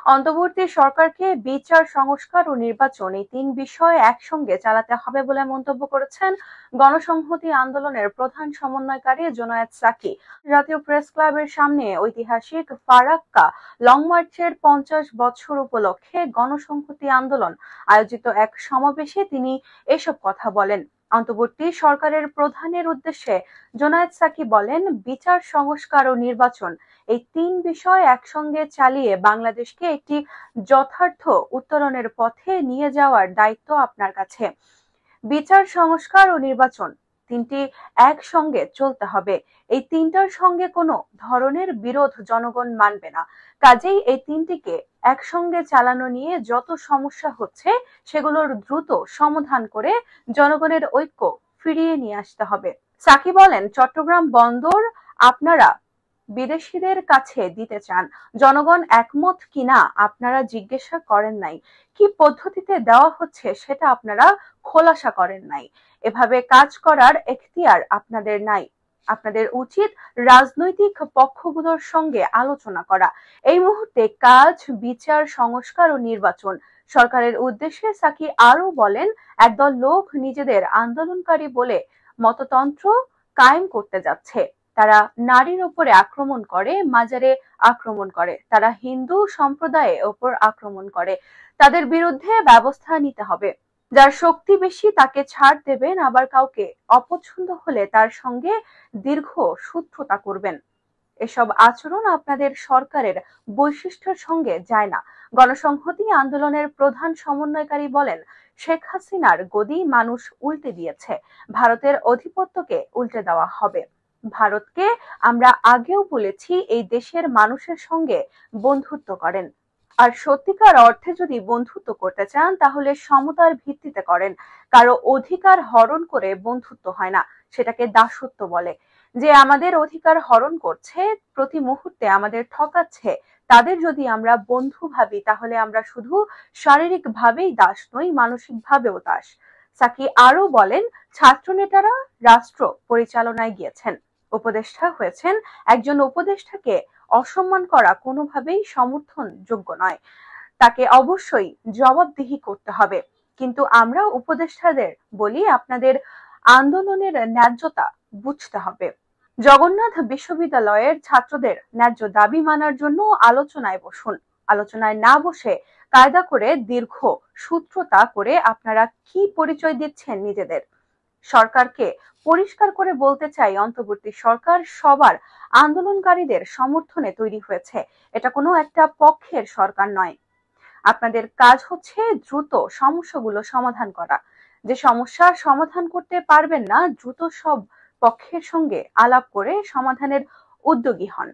অন্তর্বর্তী সরকারকে বিচার, সংস্কার ও নির্বাচন এই তিন বিষয় একসঙ্গে চালাতে হবে বলে মন্তব্য করেছেন গণসংহতি আন্দোলনের প্রধান সমন্বয়কারী জোনায়েদ সাকি। জাতীয় প্রেস ক্লাবের সামনে ঐতিহাসিক ফারাক্কা লং মার্চের 50 বছর উপলক্ষে গণসংহতি আন্দোলন আয়োজিত এক সমাবেশে তিনি এসব কথা বলেন। অন্তর্বর্তী সরকারের প্রধানের উদ্দেশ্যে জোনায়েদ সাকি বলেন, বিচার, সংস্কার ও নির্বাচন এই তিন বিষয় একসঙ্গে চালিয়ে বাংলাদেশকে একটি যথার্থ উত্তরণের পথে নিয়ে যাওয়ার দায়িত্ব আপনার কাছে। বিচার, সংস্কার ও নির্বাচন তিনটি একসঙ্গে চলতে হবে। এই তিনটার সঙ্গে কোনো ধরনের বিরোধ জনগণ মানবে না। কাজেই এই তিনটিকে একসঙ্গে চালানো নিয়ে যত সমস্যা হচ্ছে সেগুলোর দ্রুত সমাধান করে জনগণের ঐক্য ফিরিয়ে নিয়ে আসতে হবে। সাকি বলেন, চট্টগ্রাম বন্দর আপনারা বিদেশিদের কাছে দিতে চান, জনগণ একমত কিনা আপনারা জিজ্ঞাসা করেন নাই, কি পদ্ধতিতে দেওয়া হচ্ছে সেটা আপনারা খোলাসা করেন নাই। এভাবে কাজ করার এখতিয়ার আপনাদের নাই। আপনাদের উচিত রাজনৈতিক পক্ষগুলোর সঙ্গে আলোচনা করা। এই মুহূর্তে কাজ, বিচার, সংস্কার ও নির্বাচন। সরকারের উদ্দেশ্যে সাকি আরো বলেন, একদল লোক নিজেদের আন্দোলনকারী বলে মততন্ত্র কায়েম করতে যাচ্ছে। তারা নারীর উপরে আক্রমণ করে, মাজারে আক্রমণ করে, তারা হিন্দু সম্প্রদায়ের ওপর আক্রমণ করে। তাদের বিরুদ্ধে ব্যবস্থা নিতে হবে। যার শক্তি বেশি তাকে ছাড় দেবেন, আবার কাউকে অপছন্দ হলে তার সঙ্গে দীর্ঘ শত্রুতা করবেন। এসব আচরণ আপনাদের সরকারের বৈশিষ্ট্যের সঙ্গে যায় না। গণসংহতি আন্দোলনের প্রধান সমন্বয়কারী বলেন, শেখ হাসিনার গদি মানুষ উল্টে দিয়েছে, ভারতের আধিপত্যকে উল্টে দেওয়া হবে। ভারতকে আমরা আগেও বলেছি এই দেশের মানুষের সঙ্গে বন্ধুত্ব করেন, আর সত্যিকার অর্থে যদি বন্ধুত্ব করতে চান তাহলে সমতার ভিত্তিতে করেন। কারো অধিকার হরণ করে বন্ধুত্ব হয় না, সেটাকে দাসত্ব বলে। যে আমাদের অধিকার হরণ করছে, প্রতি মুহূর্তে আমাদের ঠকাচ্ছে, তাদের যদি আমরা বন্ধু ভাবি তাহলে আমরা শুধু শারীরিক ভাবেই দাস নই, মানসিক ভাবেও দাস। সাকি আরো বলেন, ছাত্রনেতারা রাষ্ট্র পরিচালনায় গিয়েছেন, উপদেষ্টা হয়েছেন, একজন উপদেষ্টাকে অসম্মান করা কোনোভাবেই সমর্থনযোগ্য নয়। তাকে অবশ্যই জবাবদিহি করতে হবে। কিন্তু আমরা উপদেষ্টাদের বলি, আপনাদের আন্দোলনের ন্যায্যতা বুঝতে হবে। জগন্নাথ বিশ্ববিদ্যালয়ের ছাত্রদের ন্যায্য দাবি মানার জন্য আলোচনায় বসুন। আলোচনায় না বসে কায়দা করে দীর্ঘ সূত্রতা করে আপনারা কি পরিচয় দিচ্ছেন নিজেদের? সরকারকে পরিষ্কার করে বলতে চাই, অন্তর্বর্তী সরকার সবার আন্দোলনকারীদের সমর্থনে তৈরি হয়েছে। এটা কোনো একটা পক্ষের সরকার নয়। আপনাদের কাজ হচ্ছে দ্রুত সমস্যাগুলো সমাধান করা। যে সমস্যা সমাধান করতে পারবেন না, দ্রুত সব পক্ষের সঙ্গে আলাপ করে সমাধানের উদ্যোগী হন।